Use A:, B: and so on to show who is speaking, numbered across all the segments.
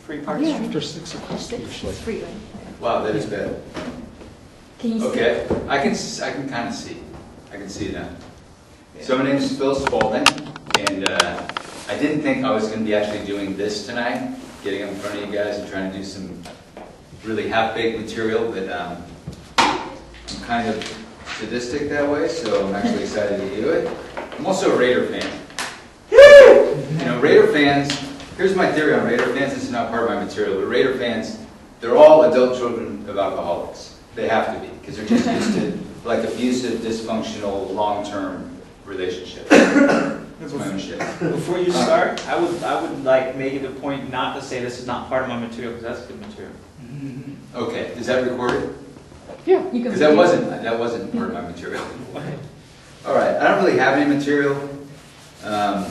A: Free parking.
B: After 6 o'clock.
C: It's free, right?
D: Wow, that is bad.
C: Can you see?
D: Okay, I can kind of see. I can see that. So my name is Phil Spalding, and I didn't think I was going to be actually doing this tonight, getting up in front of you guys and trying to do some really half-baked material, but I'm kind of sadistic that way, so I'm actually excited to do it. I'm also a Raider fan. You know, Raider fans, here's my theory on Raider fans, this is not part of my material, but Raider fans, they're all adult children of alcoholics. They have to be, because they're just used to like abusive, dysfunctional, long-term relationships. That's my own shit.
A: Before you start, I would like make it a point not to say this is not part of my material, because that's good material.
D: Okay, is that recorded?
C: Yeah. You can.
D: Because that wasn't part of my material. All right, I don't really have any material. I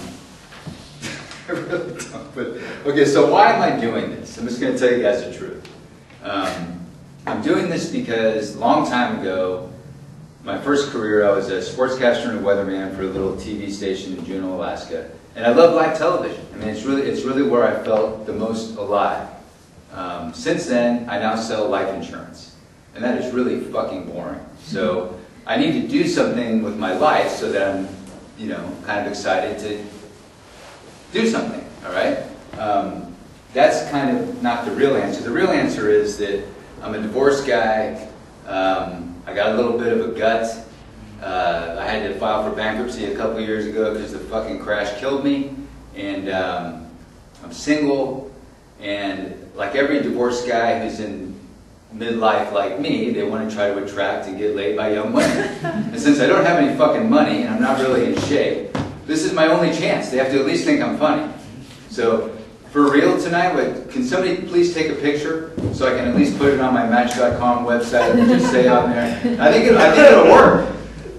D: really don't. But okay, so why am I doing this? I'm just going to tell you guys the truth. I'm doing this because a long time ago, my first career, I was a sportscaster and a weatherman for a little TV station in Juneau, Alaska, and I love live television. I mean, it's really where I felt the most alive. Since then, I now sell life insurance, and that is really fucking boring. So I need to do something with my life so that I'm, you know, kind of excited to do something. All right. That's kind of not the real answer. The real answer is that I'm a divorced guy. I got a little bit of a gut. I had to file for bankruptcy a couple years ago because the fucking crash killed me. And I'm single. And like every divorced guy who's in midlife like me, they want to try to attract and get laid by young women. And since I don't have any fucking money and I'm not really in shape, this is my only chance. They have to at least think I'm funny. So for real tonight, can somebody please take a picture so I can at least put it on my Match.com website and just say on there? I think it'll work.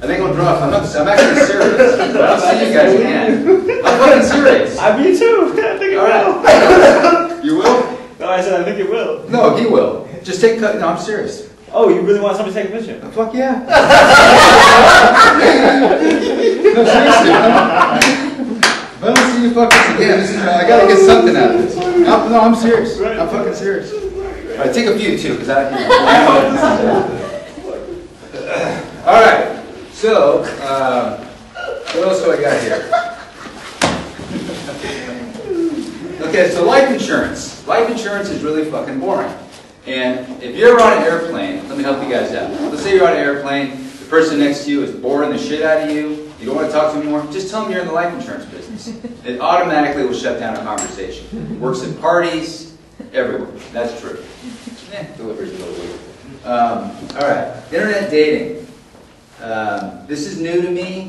D: I think it'll draw. I'm actually serious. I don't see you guys again. I'm fucking serious.
A: Me too. I think it will.
D: You will?
A: No, I said I think it will.
D: No, he will. Just take. No, I'm serious.
A: Oh, you really want somebody to take a picture?
D: Fuck yeah. No, seriously. If I don't see you fuck this again, I gotta get something out of this. No, I'm serious. I'm fucking serious. All right, take a few too, because all right. So, what else do I got here? Okay, so life insurance. Life insurance is really fucking boring. And if you're on an airplane, let me help you guys out. Let's say you're on an airplane, the person next to you is boring the shit out of you, you don't want to talk to them anymore, just tell them you're in the life insurance business. It automatically will shut down a conversation. It works at parties, everywhere. That's true. Delivery's a little weird. All right, internet dating. This is new to me.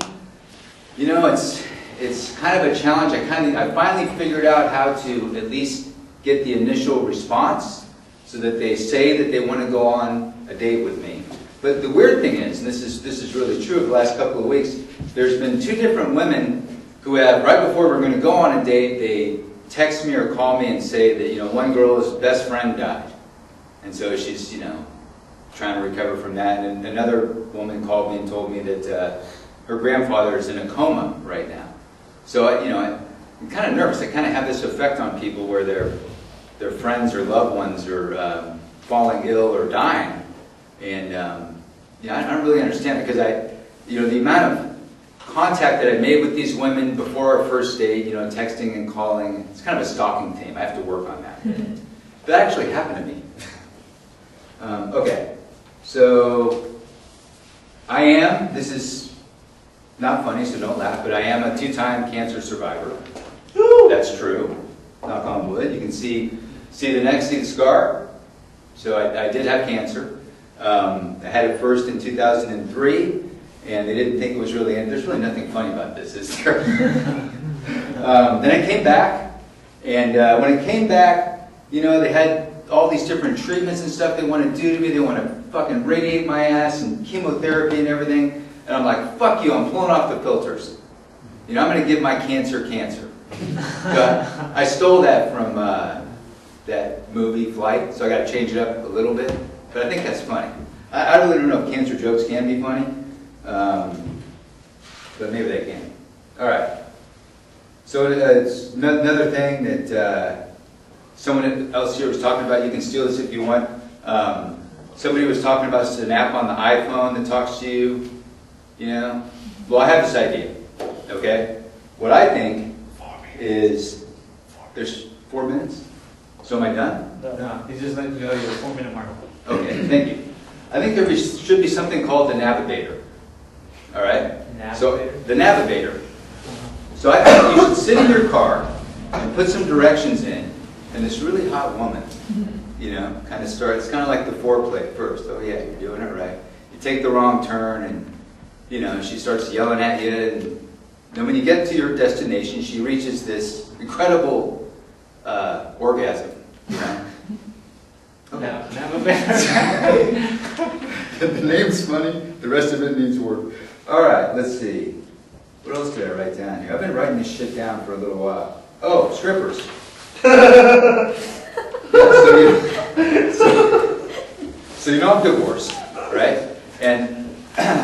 D: You know, it's kind of a challenge. I finally figured out how to at least get the initial response so that they say that they want to go on a date with me. But the weird thing is, and this is really true of the last couple of weeks, there's been 2 different women who have, right before we're going to go on a date, they text me or call me and say that, you know, one girl's best friend died. And so she's, you know, trying to recover from that. And another woman called me and told me that her grandfather is in a coma right now. So, I'm kind of nervous. I kind of have this effect on people where their friends or loved ones are falling ill or dying. And, I don't really understand it because the amount of contact that I made with these women before our first date, texting and calling, it's kind of a stalking theme. I have to work on that. That actually happened to me. Okay, so this is not funny, so don't laugh, but I am a 2-time cancer survivor. That's true. Knock on wood. You can see the neck, see the scar. So I did have cancer. I had it first in 2003, and they didn't think it was really, and there's really nothing funny about this, is there? Then I came back, and when I came back, they had all these different treatments and stuff they want to do to me. They want to fucking radiate my ass and chemotherapy and everything. And I'm like, fuck you, I'm pulling off the filters. I'm going to give my cancer. I stole that from that movie, Flight, so I got to change it up a little bit. But I think that's funny. I really don't know if cancer jokes can be funny, but maybe they can. All right. So it's another thing that someone else here was talking about, you can steal this if you want. Somebody was talking about an app on the iPhone that talks to you, you know? Well, I have this idea, okay? What I think is, there's 4 minutes? So am I done?
A: No, he's just letting you know your 4-minute mark.
D: Okay, thank you. I think there should be something called the Navigator, all right? So, the Navigator. So I think you should sit in your car and put some directions in, and this really hot woman, you know, kind of starts, it's kind of like the foreplay first. Oh yeah, you're doing it right. You take the wrong turn, and, you know, she starts yelling at you, and then when you get to your destination, she reaches this incredible orgasm, you know?
A: No, Navigator.
D: The name's funny, the rest of it needs work. All right, let's see. What else did I write down here? I've been writing this shit down for a little while. Oh, strippers. So you know I'm divorced, right? And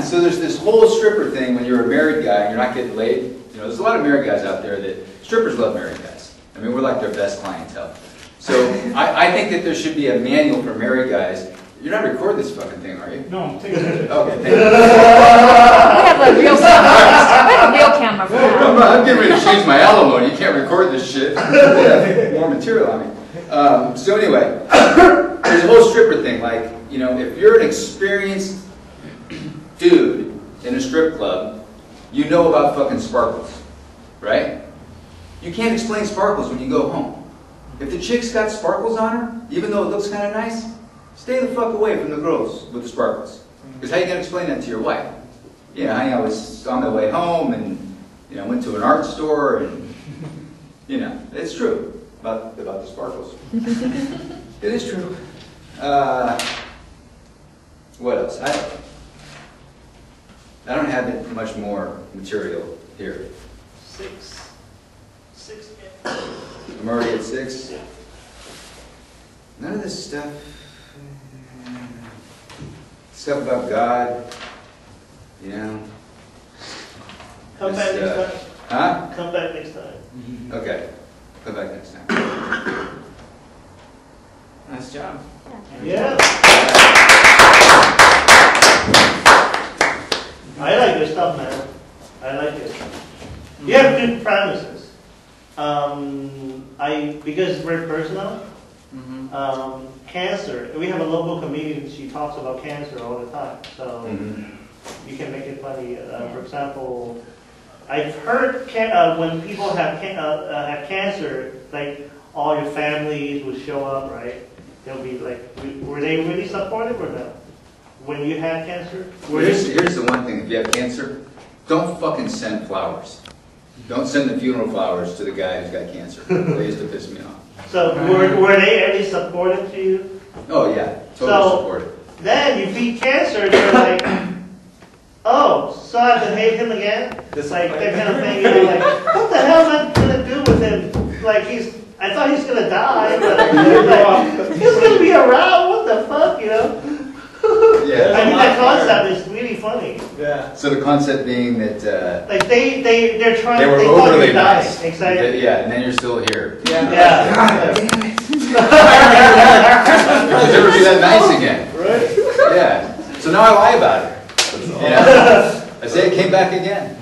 D: so there's this whole stripper thing when you're a married guy and you're not getting laid. You know, there's a lot of married guys out there that, strippers love married guys. I mean, we're like their best clientele. So I think that there should be a manual for married guys. You're not recording this fucking thing, are you?
B: No, I'm taking it.
D: Okay, thank you.
C: We have a real camera. We have a real camera for that.
D: I'm getting ready to change my alimony. You can't record this shit. Yeah, more material on me. So anyway, there's a whole stripper thing. Like, you know, if you're an experienced dude in a strip club, you know about fucking sparkles, right? You can't explain sparkles when you go home. If the chick's got sparkles on her, even though it looks kind of nice, stay the fuck away from the girls with the sparkles. Because how you going to explain that to your wife? Yeah, honey, I was on my way home and, you know, went to an art store and, you know, it's true about the sparkles. It is true. What else? I don't have much more material here.
B: 6.
D: I'm already at 6. None of this stuff about God, you know.
B: Come back next time.
D: Huh?
B: Come back next time.
D: Okay. Come back next time.
A: Nice job.
B: Yeah. I like your stuff, man. I like it. You have good premises. Because it's very personal. Cancer. We have a local comedian. She talks about cancer all the time. So you can make it funny. For example, I've heard when people have cancer, like all your families will show up, right? They'll be like, were they really supportive or no? When you had cancer?
D: Here's the one thing: if you have cancer, don't fucking send flowers. Don't send the funeral flowers to the guy who's got cancer. They used to piss me off.
B: So were they at least supportive to you?
D: Oh yeah, totally supportive.
B: Then you beat cancer, they're like, oh, so I have to hate him again? It's like that kind of thing. You're like, what the hell am I gonna do with him? Like I thought he's gonna die, but like, he's gonna be around. What the fuck, you know?
D: Yeah.
B: I mean that concept is really funny.
A: Yeah.
D: So the concept being that
B: like they're trying.
D: they were
B: they thought
D: overly
B: you died.
D: nice.
B: Exactly.
D: Yeah, and then you're still here.
A: Yeah.
D: You'll never be that nice again.
B: Right.
D: Yeah. So now I lie about it. Yeah. I say it came back again.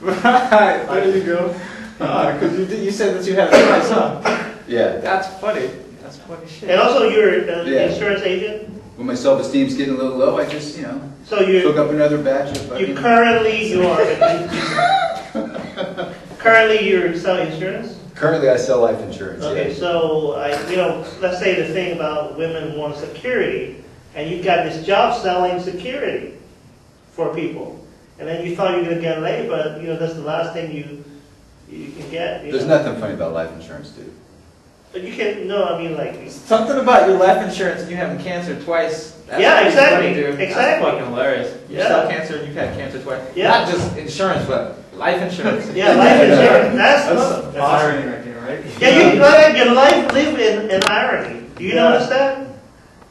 A: Right. There you go. Because you said that you had a twice, huh?
D: Yeah.
A: That's funny. That's funny shit.
B: And also, you're an insurance agent.
D: When my self-esteem's getting a little low, I just, you know,
B: So you
D: cook up another batch of
B: you
D: fucking...
B: currently you're selling insurance.
D: Currently, I sell life insurance.
B: Okay,
D: Yeah.
B: so let's say the thing about women want security, and you've got this job selling security for people, and then you thought you were gonna get laid, but that's the last thing you can get.
D: There's nothing funny about life insurance, dude.
B: But you can like
A: Something about your life insurance and you having cancer twice. That's
B: Yeah,
A: pretty
B: exactly,
A: funny, dude.
B: exactly.
A: That's fucking hilarious. You
B: Yeah.
A: sell cancer and you've had cancer twice.
B: Yeah.
A: Not just insurance, but life insurance.
B: yeah, life insurance. That's
A: That's
E: irony right there, right?
B: yeah. You let your life live in irony. Do you notice that?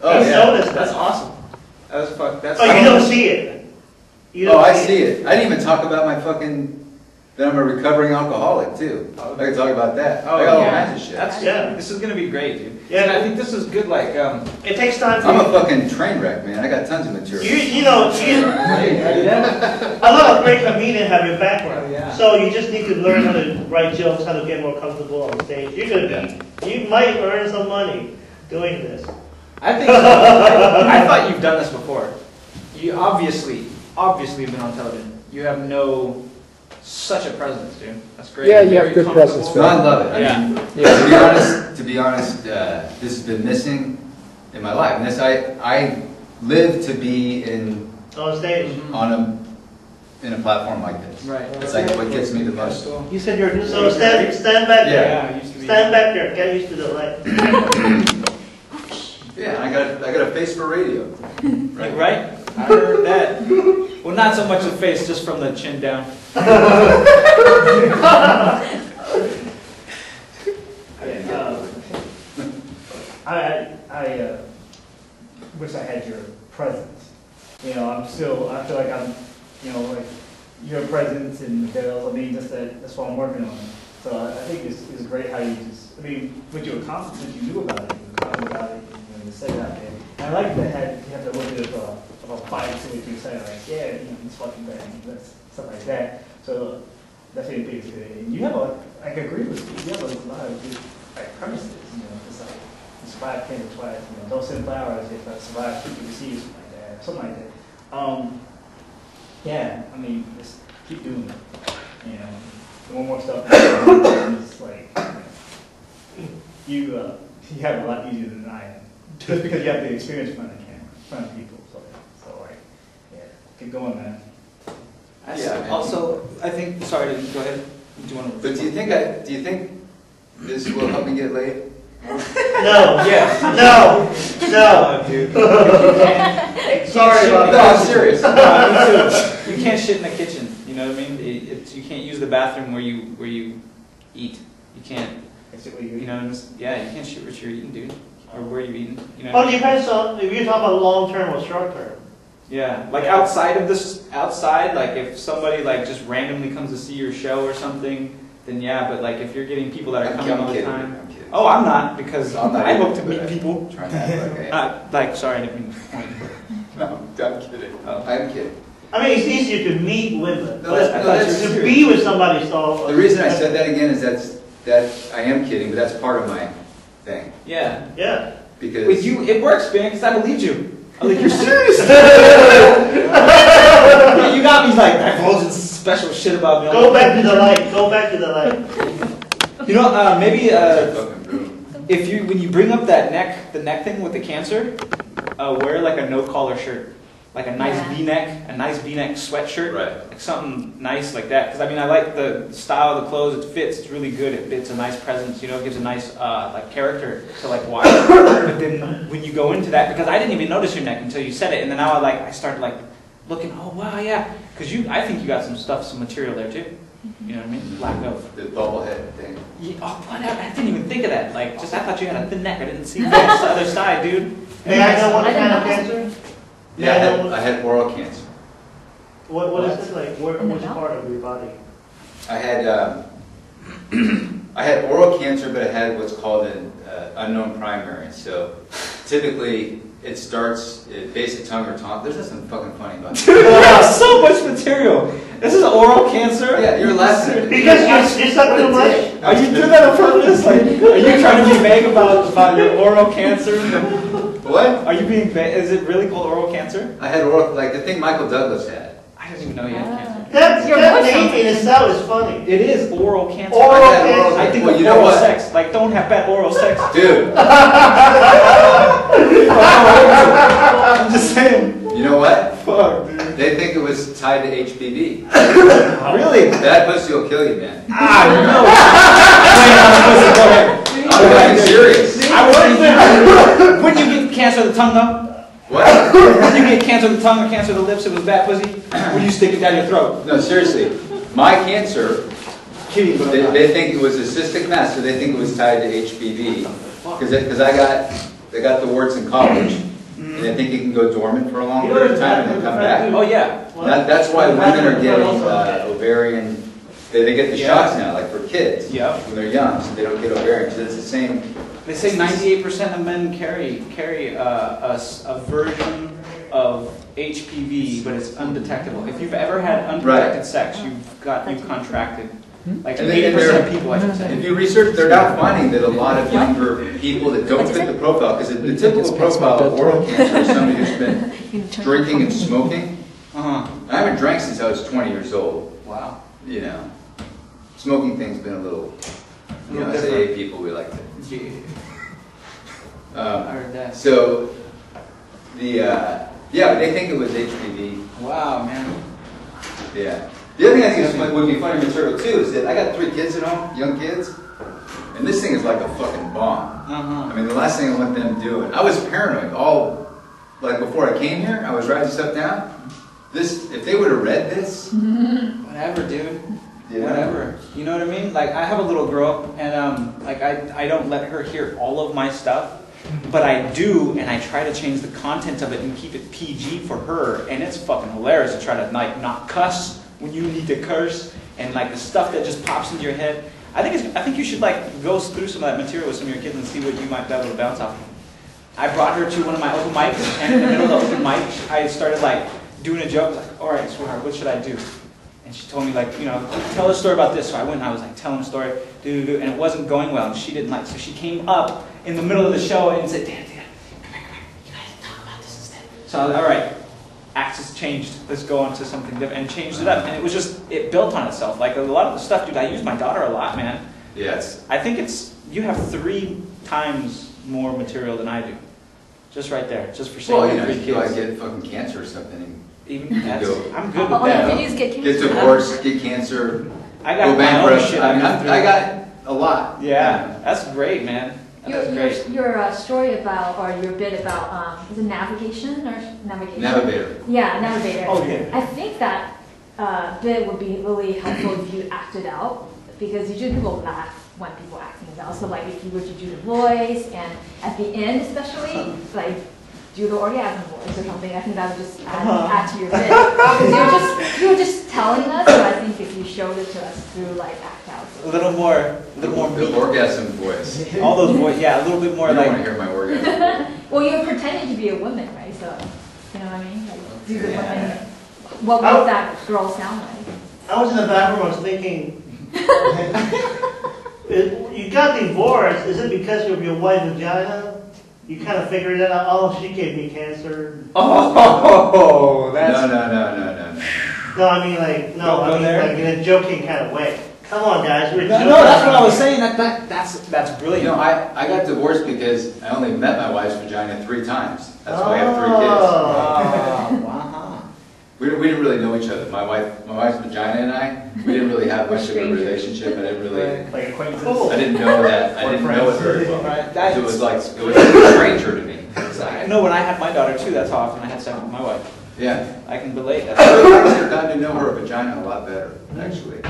D: Oh,
B: You
D: yeah.
B: notice
A: That's
B: that.
A: awesome. That's fuck. That's
B: Oh, you don't see it. You don't
D: Oh, I see it. I didn't even talk about my fucking Then I'm a recovering alcoholic too. I can talk about that.
A: Oh,
D: I got all
A: yeah.
D: kinds of shit.
A: That's
B: Yeah.
A: This is gonna be great, dude.
B: Yeah.
A: And I think this is good. Like,
B: It takes time for
D: I'm a
B: you.
D: fucking train wreck, man. I got tons of material.
B: A lot of great comedians have your background.
A: Oh, yeah.
B: So you just need to learn how to write jokes, how to get more comfortable on stage. You might earn some money doing this.
A: I think so. I thought you've done this before. You obviously been on television. You have such a presence, dude. That's great.
E: Yeah, you
A: Very
E: have good
A: comfortable.
E: presence,
D: No, I love it. I
A: Yeah.
D: mean, to be honest, this has been missing in my life. And I live to be
B: On stage.
D: in a platform like this.
A: Right.
D: It's like what gets me the most.
B: You said you're so stand back there.
A: Yeah, I used to be.
B: Stand back there. Get used to the light.
D: Yeah, I got a face for radio.
A: Right? I heard that. Well, not so much the face, just from the chin down.
F: I wish I had your presence. You know, I feel like I'm, like your presence and the bills. I mean, that's what I'm working on. So I think it's great how you what you accomplished, what you knew about it, you talked about it, you said it out there. And I like that you have a little bit of a fight to what you say, like, yeah, it's fucking bad, stuff like that. So that's what I think is good. And you have I agree with you, you have a lot of good premises, it's like, survive cancer twice, don't send flowers if I survive, people receive something like that. Yeah, I mean, just keep doing it, one more stuff. It's like, you have it a lot easier than I am, just because you have the experience in front of the camera, in front of people, so like, yeah, keep going, man.
D: Yeah, man.
A: Also, I think, sorry, go ahead. Do you want to?
D: But do you think this will help me get laid?
B: No.
A: Yeah.
B: No.
A: Dude.
B: Sorry about
D: No,
B: that.
D: I'm serious.
A: No, me too. You can't shit in the kitchen. You know what I mean? You can't use the bathroom where you eat. You can't. You can't shit what you're eating, dude, or where you're eating. You know.
B: Well, it depends on if you're talking about long term or short term.
A: Yeah, like outside, like if somebody like just randomly comes to see your show or something, then yeah. But like if you're getting people that are coming all the time.
D: I'm kidding.
A: Oh, I'm not, because
D: I'm not
A: I hope
D: either,
A: to meet
D: but
A: people.
D: Trying to act like I am.
A: Sorry, I didn't mean to point.
D: No, I'm kidding.
A: Oh.
D: I'm kidding.
B: I mean, it's easier to meet women,
D: No,
B: but
D: that's
B: to
D: serious.
B: be with somebody. So
D: The reason I said that again is that I am kidding, but that's part of my thing.
A: Yeah.
B: Yeah.
D: Because
A: With you, it works, man, because I believed you. I'm like, you're serious? You got me like divulging special shit about me.
B: Go back to the light. Go back to the light.
A: You know, maybe
D: fucking brutal.
A: when you bring up the neck thing with the cancer, wear like a no collar shirt, like a nice V-neck sweatshirt,
D: Right.
A: like something nice like that. Because I mean, I like the style of the clothes. It fits. It's really good. It's a nice presence. It gives a nice like character to like watch. But then when you go into that, because I didn't even notice your neck until you said it, and then now I started like looking. Oh wow, yeah. Because I think you got some material there too. You know what I mean? Lack of.
D: The bubble head thing.
A: Yeah, oh, whatever. I didn't even think of that. Like, I thought you had a thin neck. I didn't see the other side, dude.
B: Hey, I know what
C: I
B: kind of
C: didn't
B: cancer.
D: Yeah, I had oral cancer.
B: What is it like? Which part of your body?
D: I had I had oral cancer, but I had what's called an unknown primary. So typically it starts at basic tongue or tongue. There's nothing fucking funny about it.
A: Dude, that's so much material. This is oral cancer?
D: Yeah, you're laughing at it.
B: Because you suck too much.
A: Are you doing that on purpose? Like, are you trying to be vague about your oral cancer?
D: What?
A: Are you being vague? Is it really called oral cancer?
D: I had oral, like the thing Michael Douglas had.
A: I didn't even know you had cancer.
B: That
C: Your
B: name
C: voice sounds
B: in itself is funny.
A: It is oral cancer.
B: Oral
D: I had
B: cancer.
A: I think
D: Well,
A: of
D: you know
A: oral
D: what?
A: sex. Like, don't have bad oral sex.
D: Dude,
A: I'm just saying.
D: you know what?
A: Fuck, dude.
D: They think it was tied to HPV.
A: Really?
D: That pussy will kill you, man.
A: Ah, no. Wait,
D: I'm fucking serious.
A: When you get cancer of the tongue, though?
D: What?
A: When you get cancer of the tongue or cancer of the lips, it was bad pussy? When you stick it down your throat?
D: No, seriously. My cancer,
A: Kidding, but I'm not.
D: they think it was a cystic mass, so they think it was tied to HPV. Because I got the warts in college, and I think it can go dormant for a long period of time and then come back.
A: Oh, yeah.
D: That's why women are getting ovarian They get the
A: Yeah.
D: shots now, like for kids.
A: Yep.
D: When they're young, so they don't get ovarian, because it's the same.
A: They say 98% of men carry a version of HPV, but it's undetectable. If you've ever had undetected
D: Right.
A: sex, you've contracted. Like
D: And
A: 80% of people, I should say.
D: If you research, they're now finding that a lot of younger people that don't fit the profile, because the typical profile of oral cancer is somebody who's been drinking and smoking.
A: Uh-huh.
D: I haven't drank since I was 20 years old.
A: Wow.
D: You know, smoking thing's been a little, you know, as AA people, we like to.
A: Yeah. I heard that.
D: So, yeah, but they think it was HPV.
A: Wow, man.
D: Yeah. The other thing I think would be funny material too is that I got 3 kids at home, young kids, and this thing is like a fucking bomb.
A: Uh-huh.
D: I mean, the last thing I want them doing, I was paranoid like before I came here, I was writing stuff down. If they would have read this.
A: Whatever, dude.
D: Yeah.
A: Whatever. You know what I mean? Like, I have a little girl, and like I don't let her hear all of my stuff, but I do, and I try to change the content of it and keep it PG for her, and it's fucking hilarious to try to like not cuss when you need to curse, and like the stuff that just pops into your head. I think you should like go through some of that material with some of your kids and see what you might be able to bounce off of. I brought her to one of my open mics, and in the middle of the open mic, I started like doing a joke, like, all right, sweetheart, what should I do? And she told me, like, you know, tell a story about this. So I went and I was like telling a story, and it wasn't going well, and she didn't like. So she came up in the middle of the show and said, Dan, come here, you guys talk about this instead. So I was like, all right, axis changed. Let's go on to something different, and changed it up. And it built on itself. Like a lot of the stuff, dude. I use my daughter a lot, man.
D: Yes.
A: I think you have 3 times more material than I do. Just right there, just for saying.
D: Well, you know,
A: 3
D: if you like
A: kids.
D: get fucking cancer or something,
A: Even
D: you
A: that's,
D: go.
A: I'm good with
C: Oh, yeah,
A: that.
C: did you get
D: get
C: cancer?
D: divorced, get cancer,
A: I
D: go
A: got my own
D: bankrupt.
A: shit.
D: I mean,
A: I've been
D: I
A: through.
D: got a lot.
A: Yeah, that's great, man. That's great.
C: Your story about, or your bit about, is it navigation or navigation?
D: Navigator.
C: Yeah, navigator.
A: Oh, yeah.
C: I think that bit would be really helpful if you acted out, because usually people laugh when people act things out. So like if you were to do the voice, and at the end especially, like do the orgasm voice or something, I think that would just add to your bit. Because you were just telling us, so I think if you showed it to us through like act out.
A: A little more
D: The
A: meat.
D: orgasm voice.
A: All those voice, yeah, a little bit more
D: You don't want
A: like.
D: to hear my orgasm.
C: Well, you're pretending to be a woman, right? So, you know what I mean? Like, do the
D: Yeah.
C: woman. What would that girl sound like?
B: I was in the back room, I was thinking, you got divorced, is it because of your white vagina? You kind of figured it out, oh, she gave me cancer.
A: Oh, that's.
D: No.
B: No, I mean like, no,
A: Don't go
B: I mean
A: there.
B: like in a joking kind of way. Come on, guys, we're
A: No,
B: joking.
A: that's what I was saying. That's
D: You
A: brilliant.
D: know, I got divorced because I only met my wife's vagina 3 times. That's why I have 3 kids.
A: Oh, wow.
D: We didn't really know each other. My wife's vagina and I, we didn't really have much of a relationship. I didn't really,
F: Like acquaintances.
B: Cool.
D: I didn't know that. I didn't know it very well.
A: Right.
D: It was like, it was a stranger to me.
A: I know when I had my daughter too. That's how often I had sex with my wife.
D: Yeah.
A: I can relate.
D: I
A: That's
D: actually got to know her vagina a lot better, actually.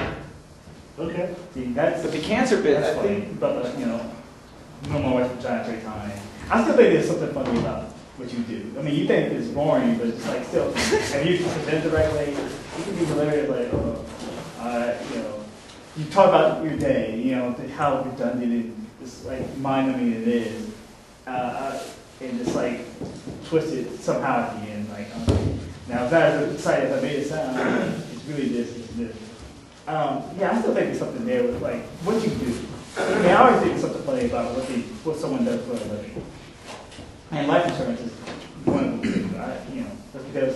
B: Okay.
F: See, that's
A: but the cancer bit,
F: that's
A: I
F: funny.
A: think.
F: But you know my wife's vagina 3 times. I still think there's something funny about what you do. I mean, you think it's boring, but it's like still, and you present the right way. You can be hilarious, like, you know, you talk about your day, you know, how redundant it's like mind-numbing it is, and just like twist it somehow at the end. Like, now if that is excited, if I made it sound, it's really this, it's this. Yeah, I still think there's something there with like what you do. I mean, I always think there's something funny about what someone does for a living. And life insurance is one of them. You know, that's because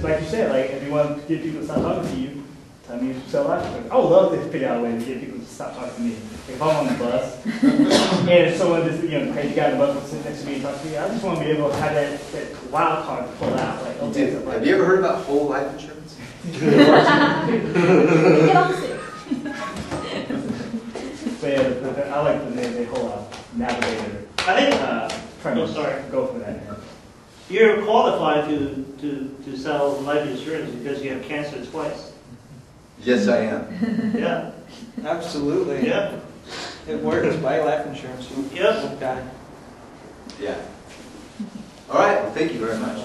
F: like you said, like if you want to get people to stop talking to you, tell me you sell life insurance. I would love to figure out a way to get people to stop talking to me. If I'm on the bus and if someone just crazy guy on the bus will sit next to me and talk to me, I just want to be able to have that wild card to pull out. Like, okay, so
D: Have you ever heard about whole life insurance?
C: Get off the stage.
F: But yeah, I like the whole navigator.
B: I think
F: Premise.
B: sorry.
F: Go for that.
B: You're qualified to sell life insurance because you have cancer twice.
D: Yes, I am.
B: Yeah.
A: Absolutely.
B: Yeah.
A: It works. Buy life insurance. You
B: Yep.
A: won't die.
D: Yeah. All right. Well, thank you very much.